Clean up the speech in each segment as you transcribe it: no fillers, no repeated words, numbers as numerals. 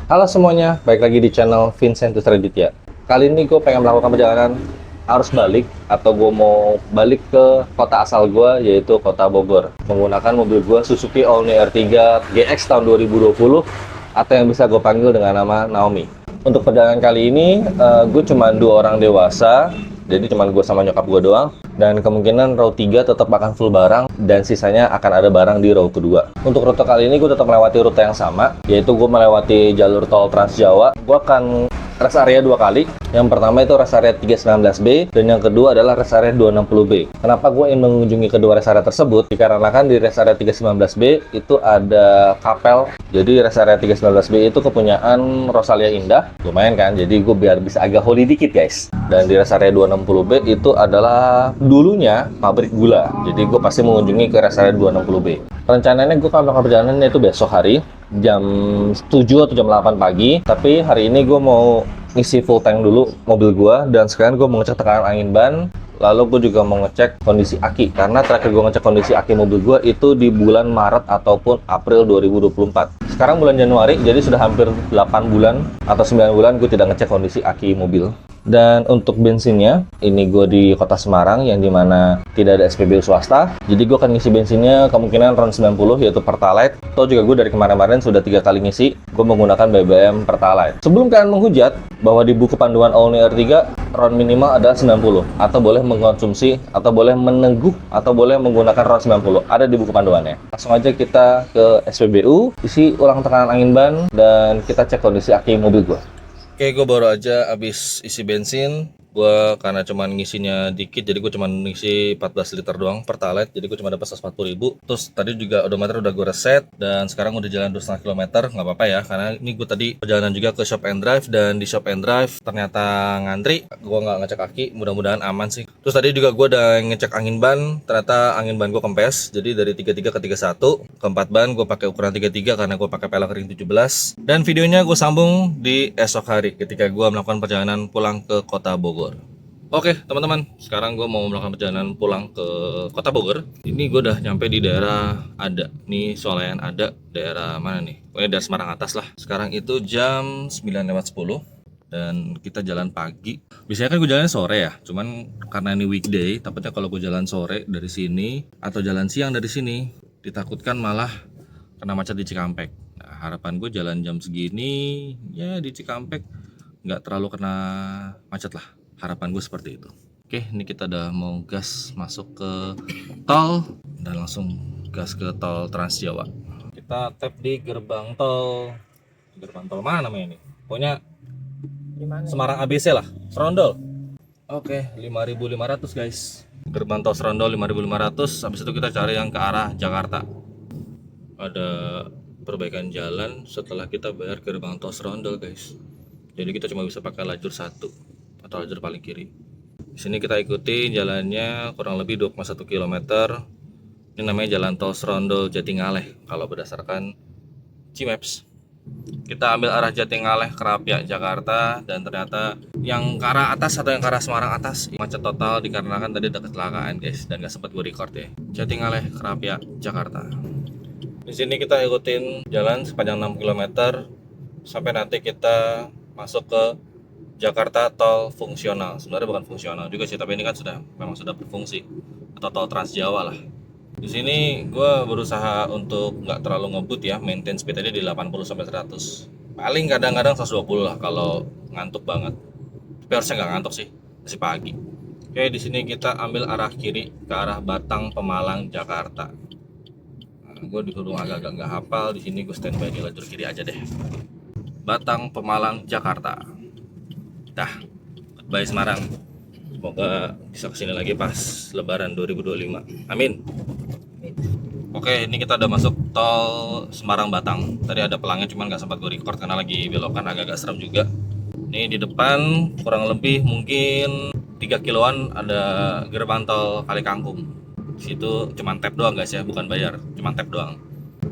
Halo semuanya, balik lagi di channel Vincent Raditya. Kali ini gue pengen melakukan perjalanan arus balik atau gue mau balik ke kota asal gue, yaitu kota Bogor, menggunakan mobil gue Suzuki All-New R3 GX tahun 2020 atau yang bisa gue panggil dengan nama Naomi. Untuk perjalanan kali ini gue cuma 2 orang dewasa, jadi cuma gue sama nyokap gue doang, dan kemungkinan row 3 tetap akan full barang dan sisanya akan ada barang di row kedua. Untuk rute kali ini gue tetap melewati rute yang sama, yaitu gue melewati jalur tol Trans Jawa. Gue akan rest area 2 kali. Yang pertama itu rest area 319B dan yang kedua adalah rest area 260B. Kenapa gue ingin mengunjungi kedua rest area tersebut? Dikarenakan di rest area 319B itu ada kapel. Jadi rest area 319B itu kepunyaan Rosalia Indah. Lumayan kan? Jadi gue biar bisa agak holy dikit guys. Dan di rest area 260B itu adalah dulunya pabrik gula. Jadi gue pasti mengunjungi ke rest area 260B. Rencananya gue akan melakukan perjalanan itu besok hari jam 7 atau jam 8 pagi. Tapi hari ini gue mau ngisi full tank dulu mobil gue, dan sekarang gue mau ngecek tekanan angin ban. Lalu gue juga mau ngecek kondisi aki, karena terakhir gue ngecek kondisi aki mobil gue itu di bulan Maret ataupun April 2024. Sekarang bulan Januari, jadi sudah hampir 8 bulan atau 9 bulan gue tidak ngecek kondisi aki mobil. Dan untuk bensinnya, ini gue di kota Semarang yang dimana tidak ada SPBU swasta. Jadi gue akan ngisi bensinnya kemungkinan RON 90, yaitu Pertalite. Atau juga gue dari kemarin-kemarin sudah 3 kali ngisi, gue menggunakan BBM Pertalite. Sebelum kalian menghujat bahwa di buku panduan All-New R3, RON minimal adalah 90. Atau boleh mengkonsumsi, atau boleh menengguh, atau boleh menggunakan RON 90. Ada di buku panduannya. Langsung aja kita ke SPBU, isi ulang tekanan angin ban, dan kita cek kondisi aki mobil gue. Oke, gue baru aja habis isi bensin. Gue karena cuman ngisinya dikit, jadi gue cuman ngisi 14 liter doang Pertalite, jadi gue cuma dapat 140.000. Terus tadi juga odometer udah gue reset, dan sekarang udah jalan 2,5 km. Nggak apa-apa ya, karena ini gue tadi perjalanan juga ke Shop and Drive, dan di Shop and Drive ternyata ngantri. Gue nggak ngecek aki, mudah-mudahan aman sih. Terus tadi juga gue udah ngecek angin ban, ternyata angin ban gue kempes, jadi dari 33 ke 31. Keempat ban gue pakai ukuran 33 karena gue pakai pelek ring 17. Dan videonya gue sambung di esok hari ketika gue melakukan perjalanan pulang ke kota Bogor. Oke teman-teman, sekarang gue mau melakukan perjalanan pulang ke kota Bogor. Ini gue udah nyampe di daerah Ada. Nih Swalayan Ada, daerah mana nih? Pokoknya daerah Semarang atas lah. Sekarang itu jam 9:10 dan kita jalan pagi. Biasanya kan gue jalan sore ya, cuman karena ini weekday, takutnya kalau gue jalan sore dari sini atau jalan siang dari sini, ditakutkan malah kena macet di Cikampek. Nah, harapan gue jalan jam segini ya di Cikampek nggak terlalu kena macet lah. Harapan gue seperti itu. Oke, ini kita udah mau gas masuk ke tol dan langsung gas ke tol Trans Jawa. Kita tap di gerbang tol mana namanya ini? Pokoknya Semarang ABC lah, Serondol. Oke, 5.500 guys. Gerbang tol Serondol 5.500. Habis itu kita cari yang ke arah Jakarta. Ada perbaikan jalan setelah kita bayar gerbang tol Serondol guys. Jadi kita cuma bisa pakai lajur 1 atau lajur paling kiri. Di sini kita ikuti jalannya kurang lebih 2,1 km. Ini namanya jalan tol Serondol Jatingaleh kalau berdasarkan Gmaps. Kita ambil arah Jatingaleh Kerapia Jakarta, dan ternyata yang ke arah atas atau yang ke arah Semarang atas macet total dikarenakan tadi ada kecelakaan guys, dan gak sempat gue record ya. Jatingaleh Kerapia Jakarta. Di sini kita ikutin jalan sepanjang 6 km sampai nanti kita masuk ke Jakarta tol fungsional. Sebenarnya bukan fungsional juga sih, tapi ini kan memang sudah berfungsi, atau tol Trans Jawa lah. Di sini gue berusaha untuk nggak terlalu ngebut ya, maintain speed aja di 80 sampai 100. Paling kadang-kadang 120 lah kalau ngantuk banget. Tapi harusnya nggak ngantuk sih, masih pagi. Oke, di sini kita ambil arah kiri ke arah Batang Pemalang Jakarta. Nah, gue disuruh agak-agak nggak hafal. Di sini gue standby di lajur kiri aja deh. Batang Pemalang Jakarta. Dah, goodbye Semarang. Semoga bisa kesini lagi pas Lebaran 2025. Amin. Oke, ini kita udah masuk tol Semarang Batang. Tadi ada pelangnya cuman nggak sempat gue record karena lagi belokan, agak-agak serem juga. Ini di depan kurang lebih mungkin 3 kiloan ada gerbang tol Kali Kangkung. Di situ cuman tap doang guys ya, bukan bayar, cuman tap doang.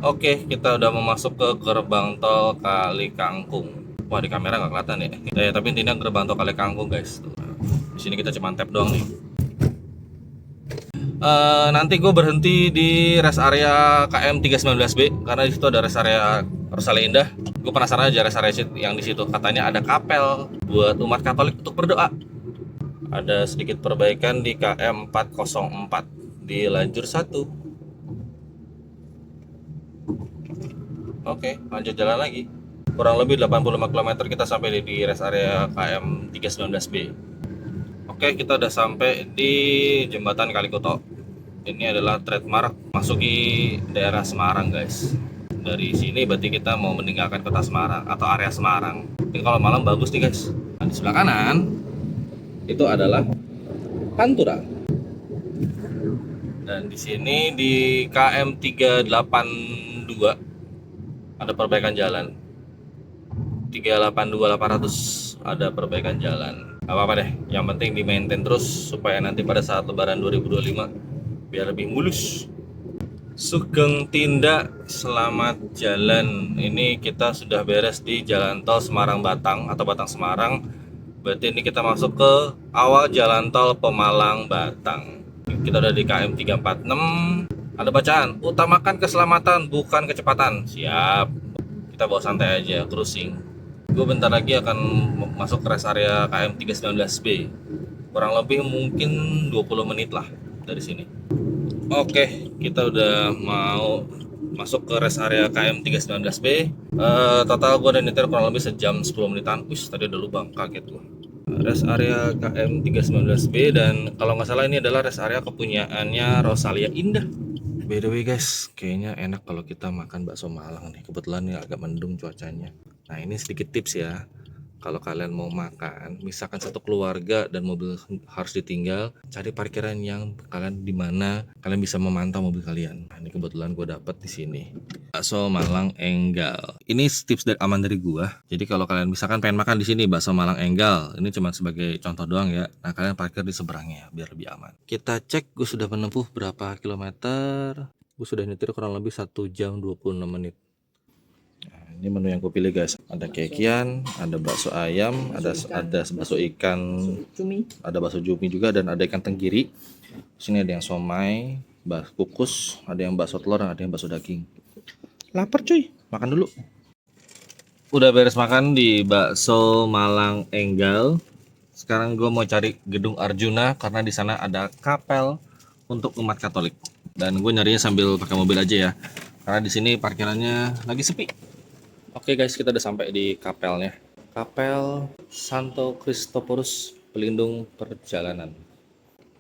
Oke, kita udah mau masuk ke gerbang tol Kali Kangkung. Wah, di kamera nggak kelihatan ya. Tapi intinya gerbang tol Kali Kangkung guys. Di sini kita cuma tap doang nih. Nanti gue berhenti di rest area KM 319B karena di situ ada rest area Rosalia Indah. Gue penasaran aja rest area yang di situ. Katanya ada kapel buat umat Katolik untuk berdoa. Ada sedikit perbaikan di KM 404 di lajur 1. Oke, lanjut jalan lagi. Kurang lebih 85 km kita sampai di rest area KM 319B. Oke, kita udah sampai di jembatan Kalikuto. Ini adalah trademark masuki daerah Semarang, guys. Dari sini berarti kita mau meninggalkan kota Semarang atau area Semarang. Ini kalau malam bagus nih, guys. Nah, di sebelah kanan itu adalah Pantura. Dan di sini di KM 382 ada perbaikan jalan. 382 800 ada perbaikan jalan. Gak apa-apa deh, yang penting di maintain terus supaya nanti pada saat lebaran 2025 biar lebih mulus. Sugeng Tindak, selamat jalan. Ini kita sudah beres di jalan tol Semarang Batang atau Batang Semarang. Berarti ini kita masuk ke awal jalan tol Pemalang Batang. Kita udah di KM 346. Ada bacaan, utamakan keselamatan bukan kecepatan. Siap. Kita bawa santai aja, cruising. Gue bentar lagi akan masuk ke rest area KM 319B. Kurang lebih mungkin 20 menit lah dari sini. Oke, kita udah mau masuk ke rest area KM 319B. Total gue udah nyetir kurang lebih sejam 10 menitan. Wih, tadi udah lubang, kaget gue. Rest area KM 319B, dan kalau nggak salah ini adalah rest area kepunyaannya Rosalia Indah. By the way guys, kayaknya enak kalau kita makan bakso Malang nih. Kebetulan nih agak mendung cuacanya. Nah, ini sedikit tips ya. Kalau kalian mau makan, misalkan satu keluarga dan mobil harus ditinggal, cari parkiran yang kalian di mana kalian bisa memantau mobil kalian. Nah, ini kebetulan gue dapet di sini. Bakso Malang Enggal. Ini tips dari aman dari gua. Jadi kalau kalian misalkan pengen makan di sini bakso Malang Enggal, ini cuma sebagai contoh doang ya. Nah, kalian parkir di seberangnya biar lebih aman. Kita cek gue sudah menempuh berapa kilometer. Gue sudah nyetir kurang lebih 1 jam 26 menit. Ini menu yang gue pilih guys. Ada kekian, ada bakso ayam, ada bakso ikan, ada bakso cumi juga, dan ada ikan tenggiri. Sini ada yang somai, bakso kukus, ada yang bakso telur, dan ada yang bakso daging. Lapar cuy, makan dulu. Udah beres makan di bakso Malang Enggal. Sekarang gue mau cari gedung Arjuna karena di sana ada kapel untuk umat Katolik. Dan gue nyarinya sambil pakai mobil aja ya, karena di sini parkirannya lagi sepi. Oke guys, kita udah sampai di kapelnya. Kapel Santo Christophorus Pelindung Perjalanan.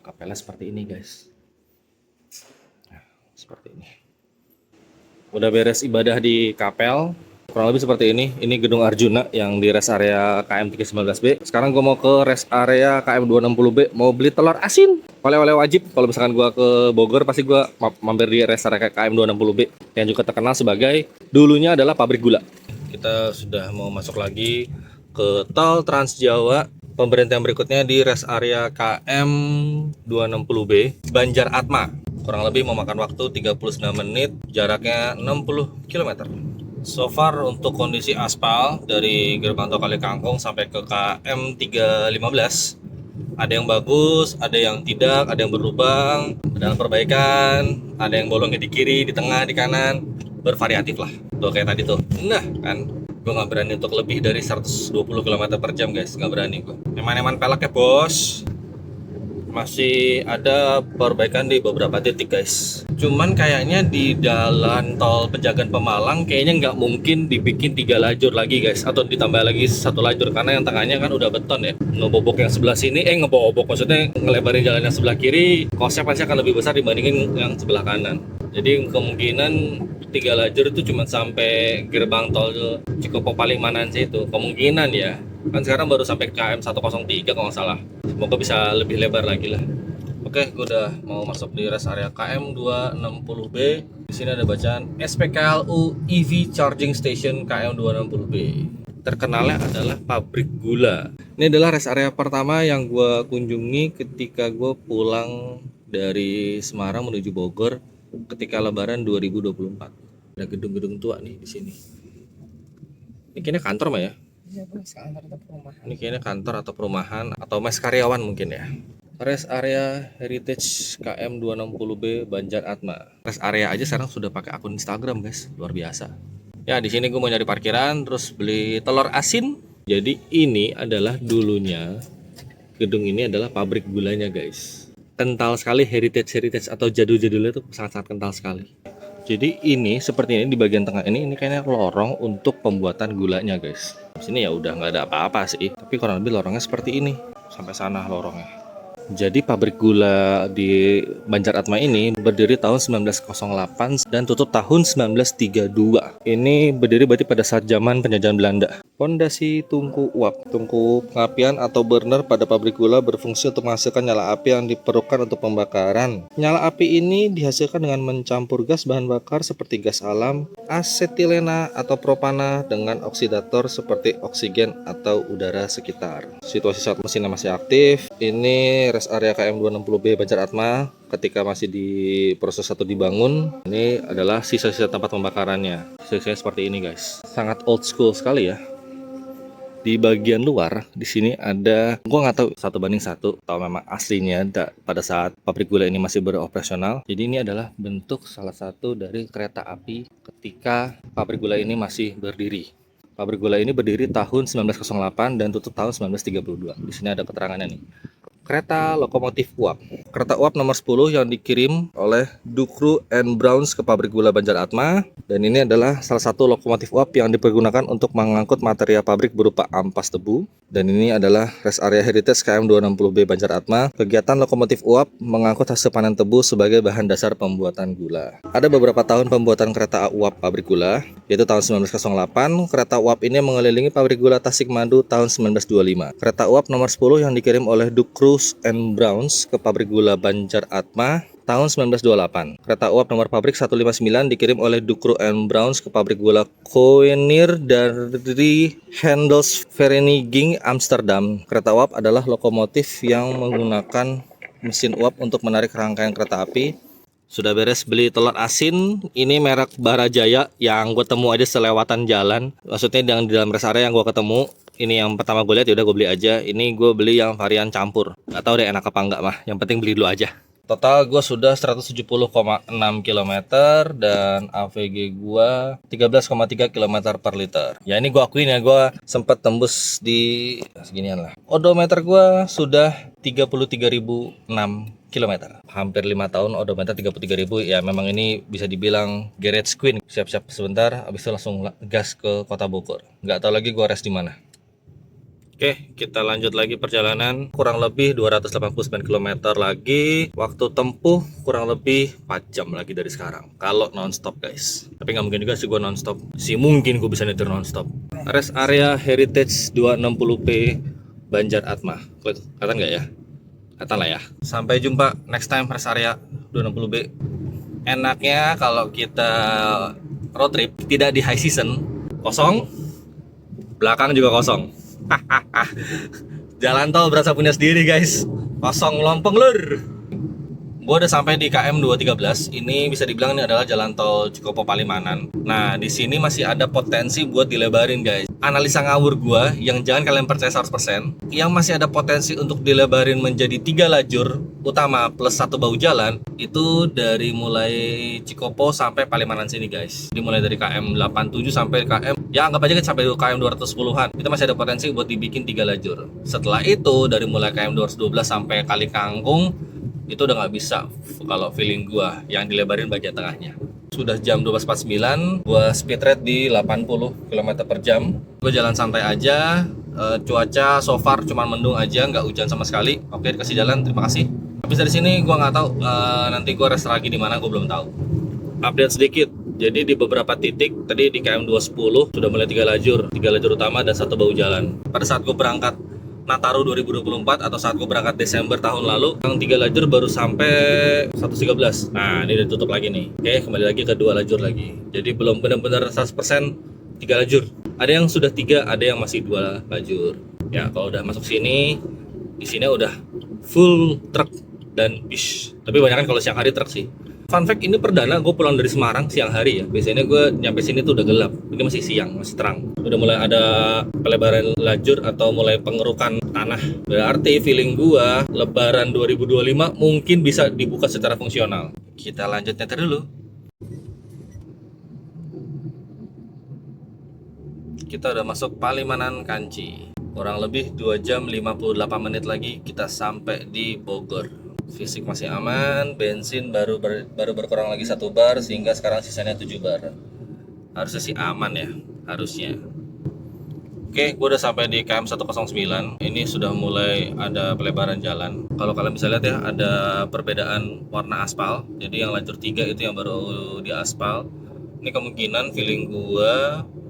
Kapelnya seperti ini guys. Nah, seperti ini. Udah beres ibadah di kapel. Kurang lebih seperti ini. Ini gedung Arjuna yang di rest area KM 319B. Sekarang gue mau ke rest area KM 260B. Mau beli telur asin. Oleh-oleh wajib. Kalau misalkan gue ke Bogor, pasti gue mampir di rest area KM 260B. Yang juga terkenal sebagai, dulunya adalah pabrik gula. Kita sudah mau masuk lagi ke tol Trans Jawa. Pemberhentian berikutnya di rest area KM 260B Banjar Atma. Kurang lebih memakan waktu 39 menit, jaraknya 60 km. So far untuk kondisi aspal dari gerbang tol Kali Kangkung sampai ke KM 315, ada yang bagus, ada yang tidak, ada yang berlubang, ada yang perbaikan, ada yang bolongnya di kiri, di tengah, di kanan, bervariatif lah. Tuh kayak tadi tuh. Nah kan, gue nggak berani untuk lebih dari 120 km per jam guys, nggak berani gue. Eman-eman pelek ya bos. Masih ada perbaikan di beberapa titik guys. Cuman kayaknya di jalan tol Pejagan Pemalang kayaknya nggak mungkin dibikin 3 lajur lagi guys, atau ditambah lagi 1 lajur, karena yang tengahnya kan udah beton ya. Ngebobok yang sebelah sini, ngebobok maksudnya ngelebarin jalan yang sebelah kiri, kosnya pasti akan lebih besar dibandingin yang sebelah kanan. Jadi kemungkinan 3 lajur itu cuma sampai gerbang tol Cikopo Palimanan sih itu kemungkinan ya. Kan sekarang baru sampai KM 103 kalau nggak salah. Semoga bisa lebih lebar lagi lah. Oke, gue udah mau masuk di rest area KM 260B. Di sini ada bacaan SPKLU EV Charging Station KM 260B. Terkenalnya adalah pabrik gula. Ini adalah rest area pertama yang gue kunjungi ketika gue pulang dari Semarang menuju Bogor ketika Lebaran 2024. Ada gedung-gedung tua nih di sini. Ini kayaknya kantor mah ya? Ini kayaknya kantor atau perumahan atau mes karyawan mungkin ya. Rest area Heritage KM 260B Banjar Atma. Rest area aja sekarang sudah pakai akun Instagram guys, luar biasa. Ya, di sini gue mau nyari parkiran, terus beli telur asin. Jadi ini adalah dulunya, gedung ini adalah pabrik gulanya guys. Kental sekali, heritage atau jadul-jadulnya tuh sangat-sangat kental sekali. Jadi ini seperti ini di bagian tengah ini kayaknya lorong untuk pembuatan gulanya guys. Di sini ya udah nggak ada apa-apa sih, tapi kurang lebih lorongnya seperti ini. Sampai sana lorongnya. Jadi pabrik gula di Banjaratma ini berdiri tahun 1908 dan tutup tahun 1932. Ini berdiri berarti pada saat zaman penjajahan Belanda. Pondasi tungku uap. Tungku pengapian atau burner pada pabrik gula berfungsi untuk menghasilkan nyala api yang diperlukan untuk pembakaran. Nyala api ini dihasilkan dengan mencampur gas bahan bakar seperti gas alam, asetilena atau propana dengan oksidator seperti oksigen atau udara sekitar. Situasi saat mesinnya masih aktif, ini rest area KM 260B Banjaratma ketika masih di proses atau dibangun. Ini adalah sisa-sisa tempat pembakarannya. Sisa-sisa seperti ini guys. Sangat old school sekali ya. Di bagian luar di sini ada, gua nggak tahu 1:1 atau memang aslinya pada saat pabrik gula ini masih beroperasional. Jadi ini adalah bentuk salah satu dari kereta api ketika pabrik gula ini masih berdiri. Pabrik gula ini berdiri tahun 1908 dan tutup tahun 1932. Di sini ada keterangannya nih. Kereta lokomotif uap. Kereta uap nomor 10 yang dikirim oleh Dukru and Browns ke pabrik gula Banjaratma. Dan ini adalah salah satu lokomotif uap yang dipergunakan untuk mengangkut material pabrik berupa ampas tebu. Dan ini adalah rest area heritage KM 260B Banjaratma. Kegiatan lokomotif uap mengangkut hasil panen tebu sebagai bahan dasar pembuatan gula. Ada beberapa tahun pembuatan kereta uap pabrik gula, yaitu tahun 1908. Kereta uap ini mengelilingi pabrik gula Tasikmadu tahun 1925. Kereta uap nomor 10 yang dikirim oleh Dukru and Browns ke pabrik gula Banjaratma tahun 1928. Kereta uap nomor pabrik 159 dikirim oleh Dukru and Browns ke pabrik gula Koenier dari Handelsvereniging Amsterdam. Kereta uap adalah lokomotif yang menggunakan mesin uap untuk menarik rangkaian kereta api. Sudah beres beli telur asin. Ini merek Barajaya yang gue temu aja selewatan jalan. Maksudnya di dalam rest area yang gue ketemu. Ini yang pertama gue lihat, yaudah gue beli aja. Ini gue beli yang varian campur. Gak tau deh enak apa enggak mah. Yang penting beli dulu aja. Total gue sudah 170,6 km dan AVG gue 13,3 km per liter. Ya ini gue akuin ya, gue sempat tembus di seginian lah. Odometer gue sudah 33.006 km. Hampir 5 tahun odometer 33.000. Ya memang ini bisa dibilang garage queen. Siap-siap sebentar, habis itu langsung gas ke kota Bogor. Nggak tahu lagi gue rest di mana. Oke, kita lanjut lagi perjalanan. Kurang lebih 289 km lagi. Waktu tempuh kurang lebih 4 jam lagi dari sekarang. Kalau non-stop guys. Tapi nggak mungkin juga sih gue non-stop. Mungkin gue bisa nyetir non-stop. Rest area Heritage 260P Banjaratma. Kelihatan nggak ya? Kelihatan lah ya. Sampai jumpa next time rest area 260B. Enaknya kalau kita road trip tidak di high season, kosong. Belakang juga kosong. Jalan tol berasa punya sendiri guys. Kosong lompong lur. Gue udah sampai di KM 213. Ini bisa dibilang ini adalah jalan tol Cikopo Palimanan. Nah di sini masih ada potensi buat dilebarin guys. Analisa ngawur gue yang jangan kalian percaya 100%, yang masih ada potensi untuk dilebarin menjadi 3 lajur utama plus 1 bahu jalan, itu dari mulai Cikopo sampai Palimanan sini guys. Dimulai dari KM 87 sampai KM, ya anggap aja sampai KM 210-an. Itu masih ada potensi buat dibikin 3 lajur. Setelah itu dari mulai KM 212 sampai Kali Kangkung itu udah nggak bisa kalau feeling gua yang dilebarin bagian tengahnya. Sudah jam 12.49, gua speed rate di 80 km per jam. Gua jalan santai aja. Cuaca so far cuma mendung aja, nggak hujan sama sekali. Oke, dikasih jalan, terima kasih. Habis dari sini gua nggak tahu nanti gua rest lagi di mana, gua belum tahu. Update sedikit. Jadi di beberapa titik tadi di KM 210 sudah mulai 3 lajur utama dan 1 bahu jalan. Pada saat gua berangkat Nataru 2024 atau saat gue berangkat Desember tahun lalu, yang 3 lajur baru sampai 113. Nah ini udah tutup lagi nih. Oke, kembali lagi ke 2 lajur lagi. Jadi belum benar-benar 100% 3 lajur. Ada yang sudah 3, ada yang masih 2 lajur. Ya kalau udah masuk sini, di sini udah full truk dan bis. Tapi banyak kan kalau siang hari truk sih. Fun fact, ini perdana gue pulang dari Semarang siang hari ya. Biasanya gue nyampe sini tuh udah gelap. Ini masih siang, masih terang. Udah mulai ada pelebaran lajur atau mulai pengerukan tanah. Berarti feeling gue Lebaran 2025 mungkin bisa dibuka secara fungsional. Kita lanjut nyetir dulu. Kita udah masuk Palimanan Kanci. Kurang lebih 2 jam 58 menit lagi kita sampai di Bogor. Fisik masih aman, bensin baru berkurang lagi 1 bar sehingga sekarang sisanya 7 bar. Harusnya sih aman ya, harusnya. Oke, gue udah sampai di KM 109. Ini sudah mulai ada pelebaran jalan. Kalau kalian bisa lihat ya, ada perbedaan warna aspal. Jadi yang lajur 3 itu yang baru di aspal. Ini kemungkinan feeling gue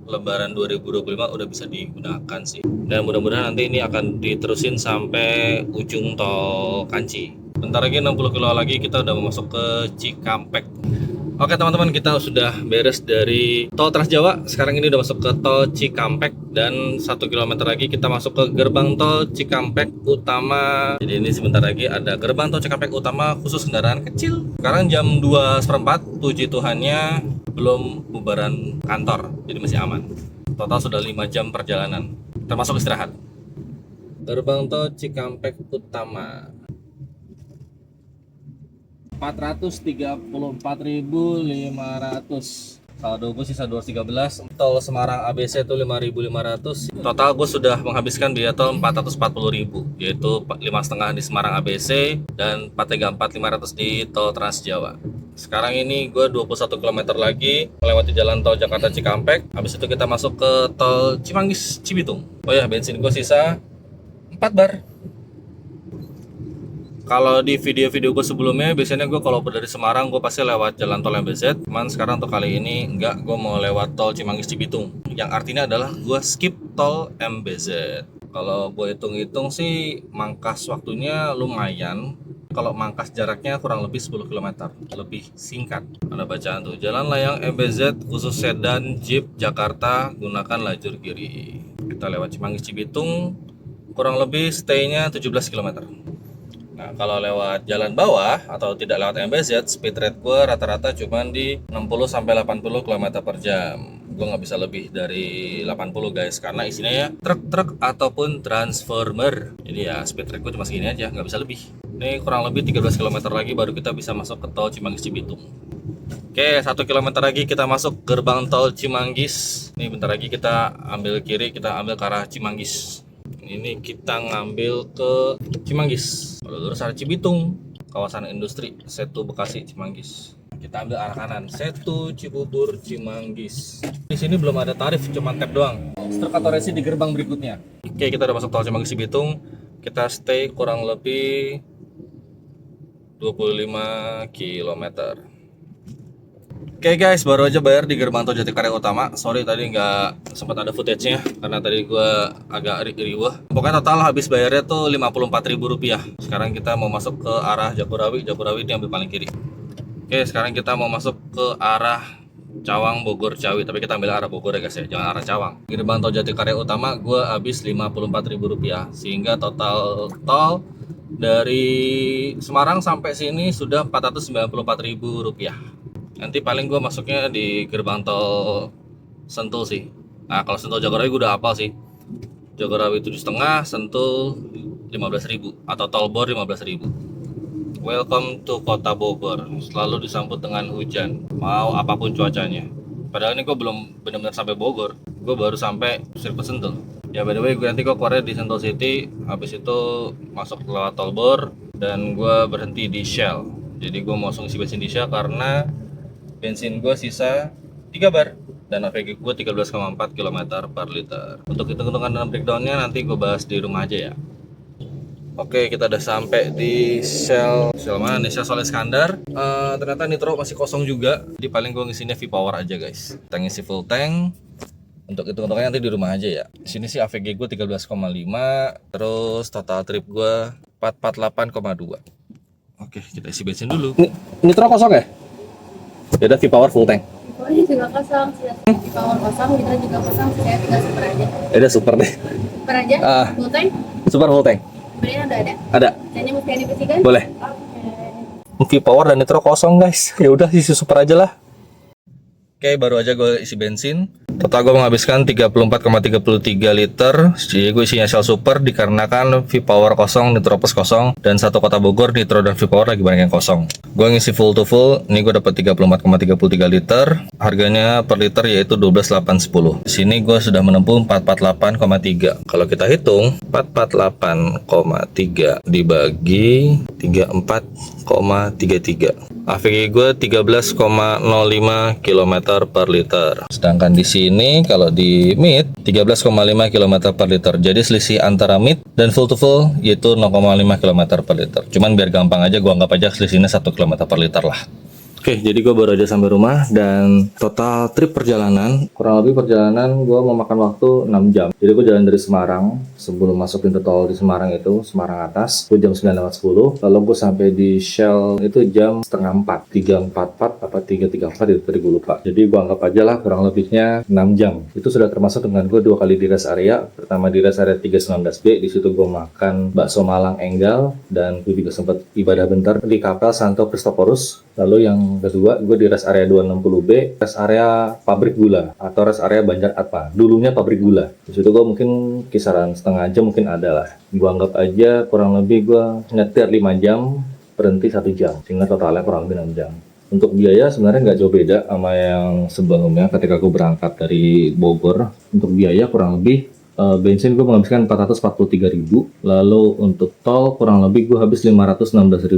Lebaran 2025 udah bisa digunakan sih. Dan mudah-mudahan nanti ini akan diterusin sampai ujung tol Kanci. Bentar lagi 60 kilo lagi kita udah mau masuk ke Cikampek. Oke teman-teman, kita sudah beres dari tol Trans Jawa. Sekarang ini udah masuk ke tol Cikampek dan 1 km lagi kita masuk ke gerbang tol Cikampek Utama. Jadi ini sebentar lagi ada gerbang tol Cikampek Utama khusus kendaraan kecil. Sekarang jam 2:04, puji Tuhannya belum bubaran kantor, jadi masih aman. Total sudah 5 jam perjalanan, termasuk istirahat. Gerbang tol Cikampek Utama 434.500. Saldo gue sisa 213. Tol Semarang ABC itu 5.500. Total gue sudah menghabiskan biaya tol 440.000, yaitu 5,5 di Semarang ABC dan 434.500 di tol Trans Jawa. Sekarang ini gue 21 km lagi melewati jalan tol Jakarta Cikampek. Habis itu kita masuk ke tol Cimanggis Cibitung. Oh ya, bensin gue sisa 4 bar. Kalau di video-video gue sebelumnya, biasanya gue kalau dari Semarang gue pasti lewat jalan tol MBZ. Cuman sekarang tuh kali ini enggak, gue mau lewat tol Cimanggis Cibitung. Yang artinya adalah gue skip tol MBZ. Kalau gue hitung-hitung sih mangkas waktunya lumayan. Kalau mangkas jaraknya kurang lebih 10 km, lebih singkat. Ada bacaan tuh, jalan layang MBZ khusus sedan Jeep Jakarta, gunakan lajur kiri. Kita lewat Cimanggis Cibitung, kurang lebih stay-nya 17 km. Nah, kalau lewat jalan bawah atau tidak lewat MBZ, speed rate gue rata-rata cuma di 60-80 km per jam. Gue nggak bisa lebih dari 80 guys, karena isinya ya truk-truk ataupun transformer. Jadi ya speed rate gue cuma segini aja, nggak bisa lebih. Ini kurang lebih 13 km lagi baru kita bisa masuk ke tol Cimanggis Cibitung. Oke, 1 km lagi kita masuk gerbang tol Cimanggis. Ini bentar lagi kita ambil kiri, kita ambil ke arah Cimanggis. Ini kita ngambil ke Cimanggis. Lalu lurus arah Cibitung, kawasan industri Setu Bekasi Cimanggis. Kita ambil arah kanan, Setu Cibubur Cimanggis. Di sini belum ada tarif, cuma tap doang. Struk atau resi di gerbang berikutnya. Oke, kita udah masuk tol Cimanggis Cibitung. Kita stay kurang lebih 25 km. Oke guys, baru aja bayar di gerbang tol Jatikarya Utama. Sorry tadi nggak sempat ada footage-nya karena tadi gue agak riweh. Pokoknya total habis bayarnya tuh Rp54.000. Sekarang kita mau masuk ke arah Jagorawi. Jagorawi diambil paling kiri. Oke, sekarang kita mau masuk ke arah Cawang, Bogor, Ciawi. Tapi kita ambil arah Bogor ya guys ya, jangan arah Cawang. Gerbang tol Jatikarya Utama gue habis Rp54.000, sehingga total tol dari Semarang sampai sini sudah Rp494.000. Nanti paling gue masuknya di gerbang tol Sentul sih. Nah kalau Sentul Jagorawi gue udah hafal sih. Jagorawi 7,5, Sentul 15.000 atau tol Bor 15.000. Welcome to Kota Bogor. Selalu disambut dengan hujan, mau apapun cuacanya. Padahal ini gue belum benar-benar sampai Bogor. Gue baru sampai sirkuit Sentul. Ya by the way, gue nanti keluar di Sentul City. Habis itu masuk lewat tol Bor dan gue berhenti di Shell. Jadi gue mau langsung isi bensin di Shell karena bensin gue sisa 3 bar dan AVG gue 13,4 km per liter. Untuk hitung-hitungan dan breakdownnya nanti gue bahas di rumah aja ya. Oke, kita udah sampai di Shell mana nih? Shell Soleh Iskandar. Ternyata nitro masih kosong juga. Jadi paling gue ngisinya V-Power aja guys. Kita ngisi full tank. Untuk hitung-hitungannya nanti di rumah aja ya. Di sini sih AVG gue 13,5. Terus total trip gue 448,2. Oke, kita isi bensin dulu. Nitro kosong ya? Ya udah V-Power full tank. V-Power juga kosong, V-Power kosong, Nitro juga kosong, saya tinggal super aja. Ya udah super deh. Super aja? Full tank? Super full tank. Belinya udah ada? Ada. Kayaknya mesti dibersihkan? Boleh. Oke. V-Power dan Nitro kosong guys. Ya udah isi super aja lah. Oke, baru aja gue isi bensin. Total gue menghabiskan 34,33 liter. Jadi gue isinya Shell Super dikarenakan V-Power kosong, Nitro Plus kosong, dan satu kota Bogor, Nitro dan V-Power lagi banyak yang kosong. Gue ngisi full to full, ini gue dapat 34,33 liter. Harganya per liter yaitu 12.810. Di sini gue sudah menempuh 448,3. Kalau kita hitung, 448,3 dibagi 34,33. AVG gue 13,05 km per liter. Sedangkan di sini kalau di mid 13,5 km per liter. Jadi selisih antara mid dan full to full yaitu 0,5 km per liter. Cuman biar gampang aja gue anggap aja selisihnya 1 km per liter lah. Oke, jadi gue baru aja sampai rumah dan total trip perjalanan, kurang lebih perjalanan gue memakan waktu 6 jam. Jadi gue jalan dari Semarang, sebelum masuk pintu tol di Semarang itu, Semarang atas, gue jam 9.10, lalu gue sampai di Shell itu jam setengah 4, 3.44 apa 3.34 itu tadi gue lupa. Jadi gue anggap aja lah kurang lebihnya 6 jam. Itu sudah termasuk dengan gue 2 kali di rest area, pertama di rest area 319B, di situ gue makan bakso Malang Enggal, dan gue juga sempat ibadah bentar di Kapel Santo Kristoforus. Lalu yang kedua, gue di rest area 260B, rest area pabrik gula atau rest area Banjar Atma. Dulunya pabrik gula. Di situ gue mungkin kisaran setengah jam mungkin ada lah. Gue anggap aja kurang lebih gue nyetir 5 jam, berhenti 1 jam, sehingga totalnya kurang lebih 6 jam. Untuk biaya sebenarnya nggak jauh beda sama yang sebelumnya ketika gue berangkat dari Bogor. Untuk biaya kurang lebih bensin gue menghabiskan 443.000, lalu untuk tol kurang lebih gue habis 516.500.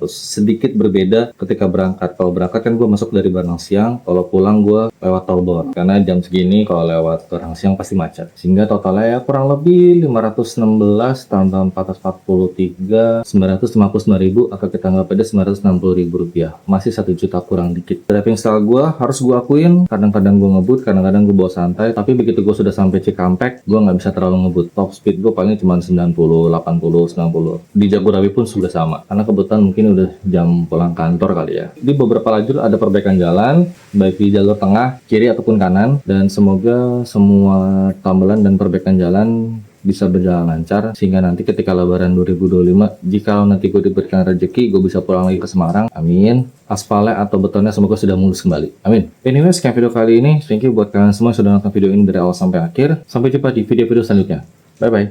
Sedikit berbeda ketika berangkat. Kalau berangkat kan gue masuk dari Barang Siang, kalau pulang gue lewat tol Bor, karena jam segini kalau lewat Barang Siang pasti macet. Sehingga totalnya ya kurang lebih 516 tambah 443, 959.000, atau kita nggak pede 960.000 rupiah. Masih 1 juta kurang dikit. Driving style gue harus gue akuin, kadang-kadang gue ngebut, kadang-kadang gue bawa santai, tapi begitu gue sudah sampai Cikampek, gue nggak bisa terlalu ngebut. Top speed gue paling cuma 90, 80, 90. Di Jagorawi pun sudah sama, karena kebetulan mungkin udah jam pulang kantor kali ya. Di beberapa lajur ada perbaikan jalan, baik di jalur tengah, kiri ataupun kanan, dan semoga semua tambalan dan perbaikan jalan bisa berjalan lancar, sehingga nanti ketika lebaran 2025, jika nanti gue diberikan rezeki, gue bisa pulang lagi ke Semarang, amin. Aspalnya atau betonnya semoga sudah mulus kembali, amin. Anyway, sekian video kali ini. Thank you buat kalian semua yang sudah nonton video ini dari awal sampai akhir. Sampai jumpa di video-video selanjutnya. Bye bye.